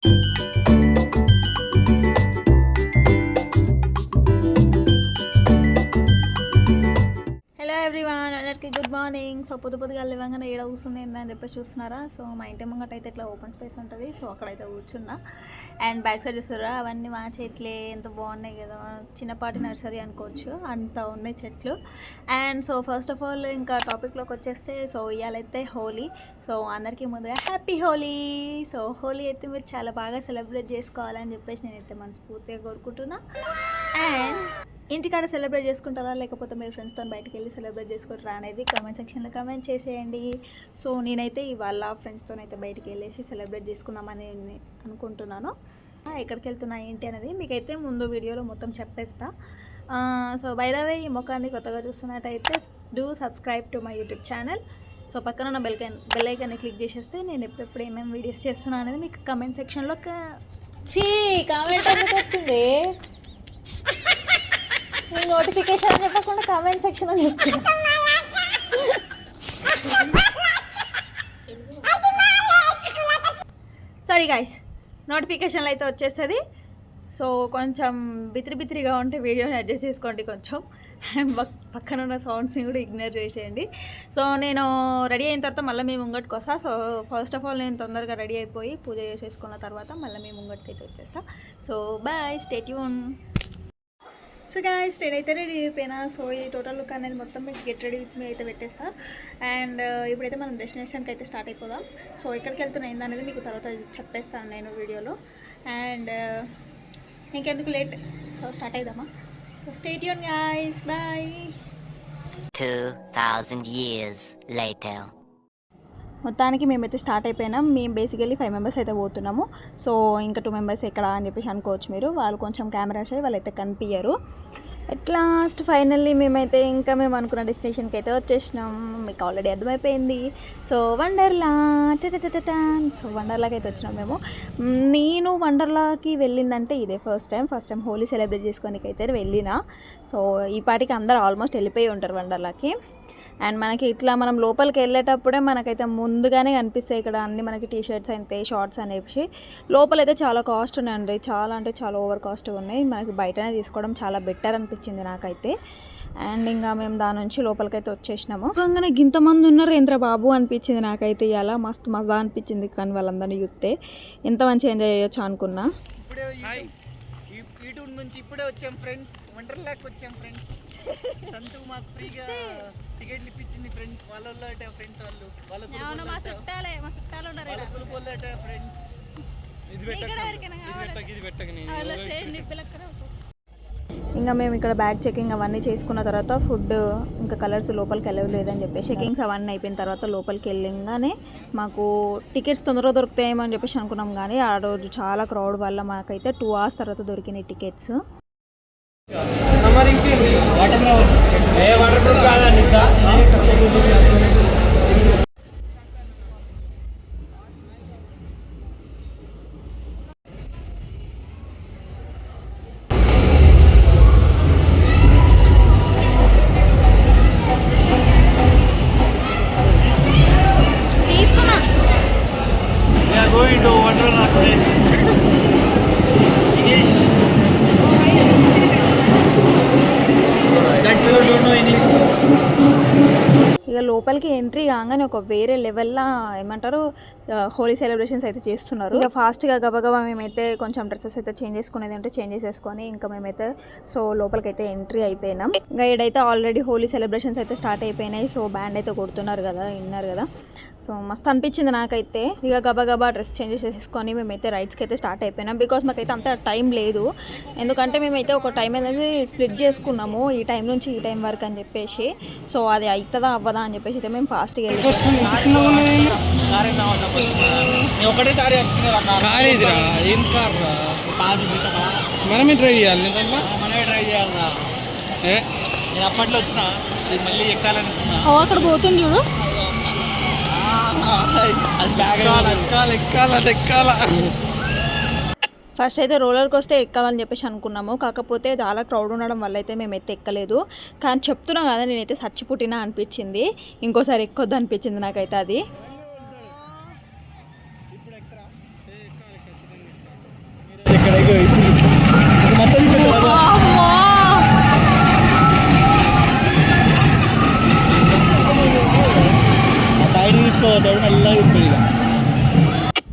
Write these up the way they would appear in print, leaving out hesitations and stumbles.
Hello everyone, అందరికీ good morning. So పొద్దుగా లేవగానే ఏడ కూర్చుంది ఏందని చెప్పేసి చూస్తున్నారా. సో మా ఇంటి ముంగట అయితే ఇట్లా ఓపెన్ స్పేస్ ఉంటుంది. సో అక్కడైతే కూర్చున్నా. అండ్ బ్యాక్ సైడ్ చూస్తారా, అవన్నీ మా చెట్లే ఎంత బాగున్నాయి కదా. చిన్నపాటి నర్సరీ అనుకోవచ్చు, అంత ఉన్నాయి చెట్లు. And so first of all ఇంకా టాపిక్లోకి వచ్చేస్తే, సో ఇవాళైతే హోలీ. సో అందరికీ ముందుగా హ్యాపీ హోలీ. సో హోలీ అయితే మీరు చాలా బాగా సెలబ్రేట్ చేసుకోవాలని చెప్పేసి నేనైతే మనస్ఫూర్తిగా కోరుకుంటున్నా. అండ్ ఇంటికాడ సెలబ్రేట్ చేసుకుంటారా, లేకపోతే మీరు ఫ్రెండ్స్తో బయటకు వెళ్ళి సెలబ్రేట్ చేసుకుంటారా అనేది కామెంట్ సెక్షన్లో కామెంట్ చేసేయండి. సో నేనైతే ఇవాళ ఫ్రెండ్స్తో అయితే బయటకు వెళ్ళేసి సెలబ్రేట్ చేసుకుందామని అనుకుంటున్నాను. ఎక్కడికి వెళ్తున్నా ఏంటి అనేది మీకైతే ముందు వీడియోలో మొత్తం చెప్పేస్తా. సో బై ద వే, ఈ ముఖాన్ని కొత్తగా చూస్తున్నట్టయితే do subscribe to my YouTube channel. So పక్కన ఉన్న బెల్ ఐకాన్ని క్లిక్ చేసేస్తే నేను ఎప్పుడెప్పుడు ఏమేమి వీడియోస్ చేస్తున్నాను అనేది మీకు కామెంట్ సెక్షన్లో కామెంట్ అనేది వస్తుంది. నోటిఫికేషన్ అని చెప్పకుండా కామెంట్ సెక్షన్ అని చెప్తున్నా. సారీ గైస్, నోటిఫికేషన్లు అయితే వచ్చేస్తుంది. సో కొంచెం బిత్రిగా ఉంటే వీడియోని అడ్జస్ట్ చేసుకోండి కొంచెం. పక్కన ఉన్న సౌండ్స్ని కూడా ఇగ్నోర్ చేసేయండి. సో నేను రెడీ అయిన తర్వాత మళ్ళీ మీ ముంగటికి వస్తా. సో ఫస్ట్ ఆఫ్ ఆల్ నేను తొందరగా రెడీ అయిపోయి పూజ చేసేసుకున్న తర్వాత మళ్ళీ మీ ముంగటికి అయితే వచ్చేస్తా. So bye, stay tune. So guys, నేనైతే రెడీ అయిపోయినా. సో ఈ టోటల్ లుక్ అనేది మొత్తం మీకు గెట్ రెడీ విత్ మీ అయితే పెట్టేస్తా. అండ్ ఇప్పుడైతే మనం డెస్టినేషన్కి అయితే స్టార్ట్ అయిపోదాం. సో ఎక్కడికి వెళ్తున్నా ఏందనేది మీకు తర్వాత చెప్పేస్తాను నేను వీడియోలో. అండ్ ఇంకెందుకు లేట్, సో స్టార్ట్ అయిద్దామా. So stay tune guys, bye. 2000 years later. మొత్తానికి మేమైతే స్టార్ట్ అయిపోయినాం. మేము బేసికల్లీ 5 మెంబర్స్ అయితే పోతున్నాము. సో ఇంకా 2 మెంబర్స్ ఎక్కడ అని చెప్పేసి అనుకోవచ్చు మీరు. వాళ్ళు కొంచెం కెమెరా షై, వాళ్ళైతే కనిపించరు. అట్ లాస్ట్ ఫైనల్లీ మేమైతే ఇంకా మేము అనుకున్న డెస్టినేషన్కి అయితే వచ్చేసినాం. మీకు ఆల్రెడీ అర్థమైపోయింది. సో వండర్లా. సో వండర్లాకి అయితే వచ్చినాం మేము. నేను వండర్లాకి వెళ్ళిందంటే ఇదే ఫస్ట్ టైం హోలీ సెలబ్రేట్ చేసుకోనికి అయితే వెళ్ళిన. సో ఈ పాటికి అందరూ ఆల్మోస్ట్ వెళ్ళిపోయి ఉంటారు వండర్లాకి. అండ్ మనకి ఇట్లా మనం లోపలికి వెళ్ళేటప్పుడే మనకైతే ముందుగానే కనిపిస్తాయి ఇక్కడ అన్నీ మనకి టీ షర్ట్స్ అయితే, షార్ట్స్ అనేవి. లోపలైతే చాలా కాస్ట్ ఉన్నాయండి, చాలా అంటే చాలా ఓవర్ కాస్ట్ ఉన్నాయి. మనకి బయటనే తీసుకోవడం చాలా బెటర్ అనిపించింది నాకైతే. అండ్ ఇంకా మేము దాని నుంచి లోపలికైతే వచ్చేసినాము. అలాగే ఇంతమంది ఉన్నారు ఏంద్ర బాబు అనిపించింది నాకైతే. ఇలా మస్తు మజా అనిపించింది. కానీ వాళ్ళందరినీ చూస్తే ఎంత మంచి ఎంజాయ్ చేయొచ్చు అనుకున్నా. యూట్యూబ్ నుంచి ఇప్పుడే వచ్చాం ఫ్రెండ్స్, వండర్లాకి వచ్చాం ఫ్రెండ్స్. సంతు మాకు ఫ్రీగా టికెట్లు ఇప్పించింది ఫ్రెండ్స్. వాళ్ళ ఫ్రెండ్స్ వాళ్ళ ఫ్రెండ్స్. ఇంకా మేము ఇక్కడ బ్యాగ్ చెకింగ్ అవన్నీ చేసుకున్న తర్వాత ఫుడ్ ఇంకా కలర్స్ లోపలికి వెళ్ళలేదని చెప్పి చెకింగ్స్ అవన్నీ అయిపోయిన తర్వాత లోపలికి వెళ్ళంగానే మాకు టికెట్స్ తొందరగా దొరుకుతాయేమో అని చెప్పేసి అనుకున్నాం. కానీ ఆ రోజు చాలా క్రౌడ్ వల్ల మాకైతే 2 hours తర్వాత దొరికినాయి టికెట్స్. ఇక లోపలికి ఎంట్రీ కాగానే ఒక వేరే లెవెల్లో ఏమంటారు హోలీ సెలబ్రేషన్స్ అయితే చేస్తున్నారు. ఇక ఫాస్ట్గా గబగబా మేమైతే కొంచెం డ్రెస్సెస్ అయితే చేంజ్ చేసుకునేది ఉంటే చేంజ్ చేసేసుకొని ఇంకా మేమైతే సో లోపలికి అయితే ఎంట్రీ అయిపోయినాం. ఇంకా ఇక్కడైతే ఆల్రెడీ హోలీ సెలబ్రేషన్స్ అయితే స్టార్ట్ అయిపోయినాయి. సో బ్యాండ్ అయితే కొడుతున్నారు కదా, విన్నారు కదా. సో మస్తు అనిపించింది నాకైతే. ఇక గబగబా డ్రెస్ చేంజ్ చేసేసుకొని మేమైతే రైడ్స్కి అయితే స్టార్ట్ అయిపోయినాం. బికాస్ మాకైతే అంత టైం లేదు, ఎందుకంటే మేమైతే ఒక టైం అనేది స్ప్లిట్ చేసుకున్నాము, ఈ టైం నుంచి ఈ టైం వరకు అని చెప్పేసి. సో అది అవుతుందా అవ్వదా అని చెప్పేసి అయితే మేము ఫాస్ట్గా మనమే ట్రై చేయాలి. నేను అప్పట్లో వచ్చిన మళ్ళీ ఎక్కాలనుకున్నా. అక్కడ పోతుంది చూడు, ఫస్ట్ అయితే రోలర్ కోస్టర్ ఎక్కాలని చెప్పేసి అనుకున్నాము. కాకపోతే చాలా క్రౌడ్ ఉండడం వల్ల అయితే మేమైతే ఎక్కలేదు. కానీ చెప్తున్నా కదా, నేనైతే చచ్చిపుట్టినా అనిపించింది. ఇంకోసారి ఎక్కొద్దు అనిపించింది నాకైతే అది.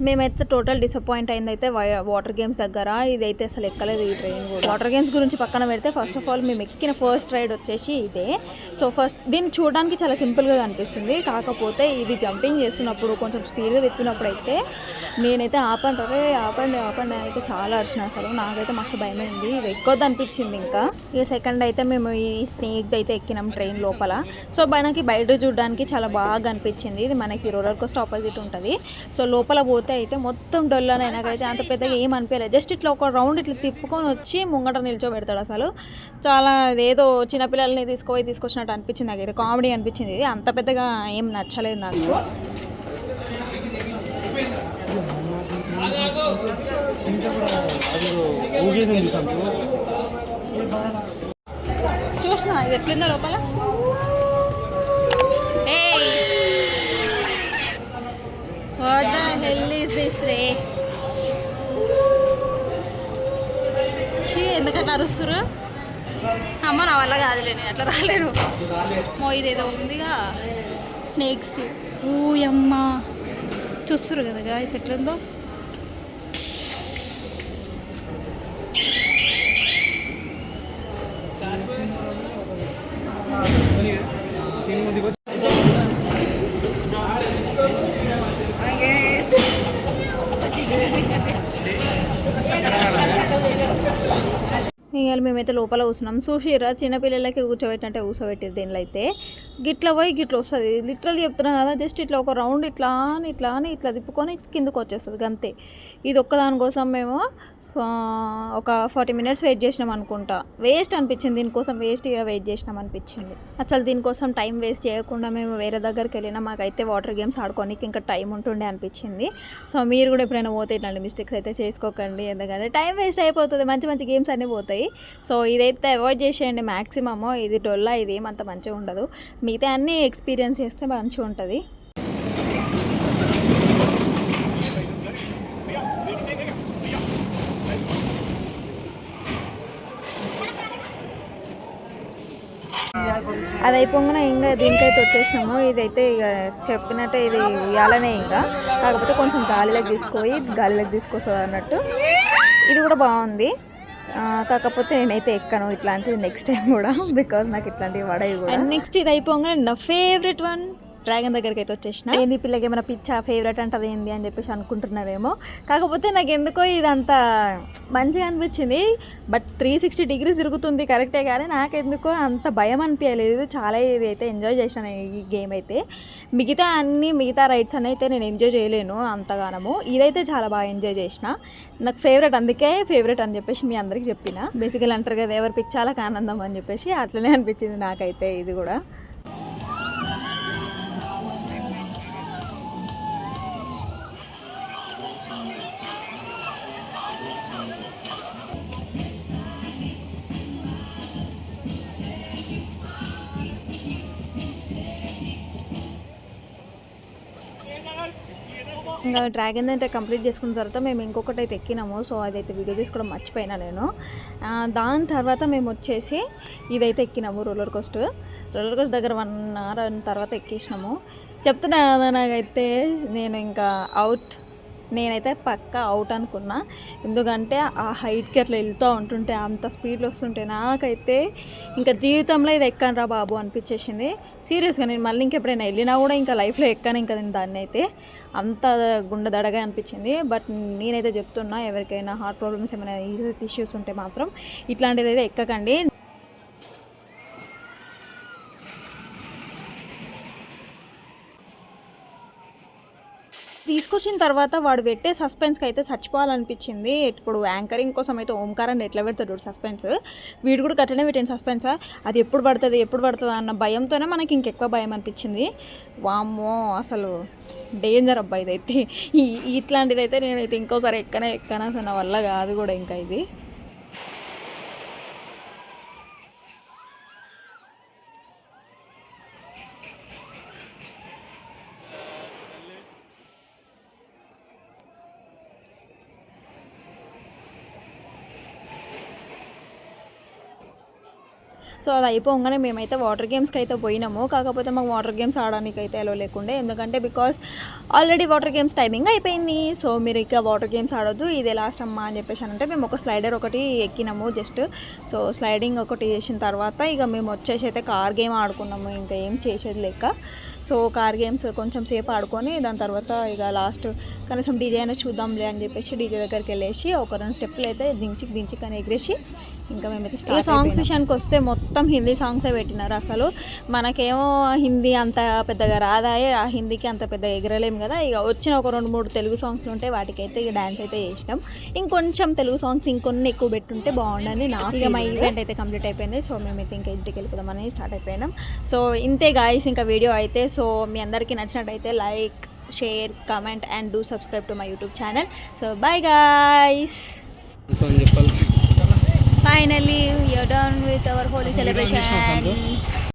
మేమైతే టోటల్ డిసప్పాయింట్ అయింది అయితే వాటర్ గేమ్స్ దగ్గర. ఇదైతే అసలు ఎక్కలేదు ఈ ట్రైన్ కూడా. వాటర్ గేమ్స్ గురించి పక్కన పెడితే ఫస్ట్ ఆఫ్ ఆల్ మేము ఎక్కిన ఫస్ట్ రైడ్ వచ్చేసి ఇదే. సో ఫస్ట్ దీన్ని చూడడానికి చాలా సింపుల్గా కనిపిస్తుంది, కాకపోతే ఇది జంపింగ్ చేస్తున్నప్పుడు కొంచెం స్పీడ్గా తిప్పినప్పుడు అయితే నేనైతే ఆపండి అయితే చాలా అరిచిన. అసలు నాకైతే మస్తు భయమైంది, ఇది ఎక్కొద్దు అనిపించింది. ఇంకా ఇక సెకండ్ అయితే మేము ఈ స్నేక్ అయితే ఎక్కినాం ట్రైన్ లోపల. సో మనకి బయట చూడడానికి చాలా బాగా అనిపించింది. ఇది మనకి రోలర్ కోస్టర్ ఆపోజిట్ ఉంటుంది. సో లోపల పోతే అయితే మొత్తం డొల్లనే, నాకైతే అంత పెద్దగా ఏం అనిపించలేదు. జస్ట్ ఇట్లా ఒక రౌండ్ ఇట్లా తిప్పుకొని వచ్చి ముంగట నిల్చోబెడతాడు. అసలు చాలా ఏదో చిన్నపిల్లల్ని తీసుకొచ్చినట్టు అనిపించింది. నాకైతే కామెడీ అనిపించింది. ఇది అంత పెద్దగా ఏం నచ్చలేదు నాకు. చూసిన ఇది ఎట్లుందో లోపల. What the hell is this రే? ఎందుకట్లా అరుస్తురు? అమ్మ నా వల్ల కాదులే, నేను అట్లా రాలేను. ఇదేదో ఉందిగా స్నేక్స్ది. ఊయమ్మ చూస్తురు కదా గాయస్ ఎట్లుందో. ఇవాళ మేమైతే లోపల కూర్చున్నాం. చూసిరా చిన్నపిల్లలకి కూర్చోబెట్టినట్టే కూర్చోబెట్టారు. దీనిలో అయితే గిట్ల పోయి గిట్ల వస్తుంది. లిటరల్ చెప్తున్నా కదా, జస్ట్ ఇట్లా ఒక రౌండ్ ఇట్లా తిప్పుకొని కిందకు వచ్చేస్తుంది అంతే. ఇది ఒక్కదానికోసం మేము ఒక 40 minutes వెయిట్ చేసినాం అనుకుంటా. వేస్ట్ అనిపించింది, దీనికోసం వేస్ట్గా వెయిట్ చేసినాం అనిపించింది. అసలు దీనికోసం టైం వేస్ట్ చేయకుండా మేము వేరే దగ్గరికి వెళ్ళినా మాకైతే వాటర్ గేమ్స్ ఆడుకోనికి ఇంకా టైం ఉంటుండే అనిపించింది. సో మీరు కూడా ఎప్పుడైనా పోతే ఇట్లాంటి మిస్టేక్స్ అయితే చేసుకోకండి, ఎందుకంటే టైం వేస్ట్ అయిపోతుంది, మంచి గేమ్స్ అన్నీ పోతాయి. సో ఇదైతే అవాయిడ్ చేసేయండి మ్యాక్సిమమ్. ఇది డొల్లా, ఇది ఏమంత మంచిగా ఉండదు. మిగతా అన్నీ ఎక్స్పీరియన్స్ చేస్తే మంచిగా ఉంటుంది. అది అయిపోగానే ఇంకా దీనికైతే వచ్చేసినాము. ఇదైతే ఇక చెప్పినట్టే ఇది ఉయ్యాలనే, ఇంకా కాకపోతే కొంచెం గాలిలోకి తీసుకొస్తుంది అన్నట్టు. ఇది కూడా బాగుంది, కాకపోతే నేనైతే ఎక్కను ఇట్లాంటిది నెక్స్ట్ టైం కూడా, బికాజ్ నాకు ఇట్లాంటివి పడేవి కూడా. అండ్ నెక్స్ట్ ఇది అయిపోగానే నా ఫేవరెట్ వన్ డ్రాగన్ దగ్గరికి అయితే వచ్చేసిన. ఏంది పిల్లకి ఏమైనా పిచ్చా ఫేవరెట్ అంటది ఏంది అని చెప్పేసి అనుకుంటున్నారేమో, కాకపోతే నాకు ఎందుకో ఇదంతా మంచిగా అనిపించింది. బట్ 360 degrees తిరుగుతుంది కరెక్టే, కానీ నాకెందుకో అంత భయం అనిపించలేదు. చాలా ఇది అయితే ఎంజాయ్ చేశాను ఈ గేమ్ అయితే. మిగతా రైడ్స్ అని అయితే నేను ఎంజాయ్ చేయలేను అంతగానము. ఇదైతే చాలా బాగా ఎంజాయ్ చేసిన, నాకు ఫేవరెట్, అందుకే ఫేవరెట్ అని చెప్పేసి మీ అందరికి చెప్పిన. బేసికల్ అంటారు కదా ఎవరు పిచ్చాలకు ఆనందం అని చెప్పేసి, అట్లనే అనిపించింది నాకైతే ఇది కూడా. ఇంకా డ్రాగన్ అయితే కంప్లీట్ చేసుకున్న తర్వాత మేము ఇంకొకటి అయితే ఎక్కినాము. సో అదైతే వీడియో తీసుకోవడం మర్చిపోయినా నేను. దాని తర్వాత మేము వచ్చేసి ఇదైతే ఎక్కినాము రోలర్ కోస్టర్ దగ్గర 1 hour తర్వాత ఎక్కేసినాము. చెప్తున్నా కదా, నాకైతే నేనైతే పక్కా అవుట్ అనుకున్నా. ఎందుకంటే ఆ హైట్కి అట్లా వెళ్తూ ఉంటుంటే, అంత స్పీడ్లో వస్తుంటే నాకైతే ఇంకా జీవితంలో ఇది ఎక్కాను రా బాబు అనిపించేసింది. సీరియస్గా నేను మళ్ళీ ఇంకెప్పుడైనా వెళ్ళినా కూడా ఇంకా లైఫ్లో ఎక్కాను ఇంకా నేను దాన్ని అయితే. అంత గుండె దడగా అనిపించింది. బట్ నేనైతే చెప్తున్నా, ఎవరికైనా హార్ట్ ప్రాబ్లమ్స్ ఏమైనా ఇష్యూస్ ఉంటే మాత్రం ఇట్లాంటిది అయితే ఎక్కకండి. తీసుకొచ్చిన తర్వాత వాడు పెట్టే సస్పెన్స్కి అయితే చచ్చిపోవాలనిపించింది. ఇప్పుడు యాంకరింగ్ కోసం అయితే ఓంకారాన్ని ఎట్లా పెడతాడు సస్పెన్స్, వీడు కూడా గట్లనే పెట్టిన సస్పెన్స్. అది ఎప్పుడు పడుతుంది అన్న భయంతోనే మనకి ఇంకెక్కువ భయం అనిపించింది. వామ్మో అసలు డేంజర్ అబ్బాయి ఇదైతే. ఇట్లాంటిది అయితే నేనైతే ఇంకోసారి ఎక్కనే అసలు నా వల్ల కాదు కూడా ఇంకా ఇది. సో అది అయిపోగానే మేమైతే వాటర్ గేమ్స్కి అయితే పోయినాము. కాకపోతే మాకు వాటర్ గేమ్స్ ఆడడానికి అయితే ఎలా లేకుండే, ఎందుకంటే because already water games timing అయిపోయింది. సో మీరు ఇక వాటర్ గేమ్స్ ఆడొద్దు, ఇదే లాస్ట్ అమ్మా అని చెప్పేసి అంటే మేము ఒక స్లైడర్ ఒకటి ఎక్కినాము జస్ట్. సో స్లైడింగ్ ఒకటి చేసిన తర్వాత ఇక మేము వచ్చేసి అయితే కార్ గేమ్ ఆడుకున్నాము, ఇంకా ఏం చేసేది లేక. సో కార్ గేమ్స్ కొంచెం సేపు ఆడుకొని దాని తర్వాత ఇక లాస్ట్ కనీసం డీజే అయినా చూద్దాంలే అని చెప్పేసి డీజే దగ్గరికి వెళ్ళేసి ఒక 2 స్టెప్పులు అయితే దించి కానీ ఎగిరేసి ఇంకా మేమైతే ఈ సాంగ్స్ విషయానికి వస్తే మొత్తం హిందీ సాంగ్సే పెట్టినారు. అసలు మనకేమో హిందీ అంత పెద్దగా రాదాయే, ఆ హిందీకి అంత పెద్దగా ఎగరలేము కదా. ఇక వచ్చిన ఒక 2-3 తెలుగు సాంగ్స్ ఉంటే వాటికైతే ఇక డ్యాన్స్ అయితే చేసినాం. ఇంకొంచెం తెలుగు సాంగ్స్ ఇంకొన్ని ఎక్కువ పెట్టుంటే బాగుండని నాకు. ఇక మా ఈవెంట్ అయితే కంప్లీట్ అయిపోయింది. సో మేమైతే ఇంకా ఇంటికి వెళ్ళిపోదామని స్టార్ట్ అయిపోయినాం. సో ఇంతే గాయస్ ఇంకా వీడియో అయితే. సో మీ అందరికీ నచ్చినట్టయితే like, share, comment and do subscribe to my YouTube channel. So bye guys. Finally we are done with our Holi celebrations.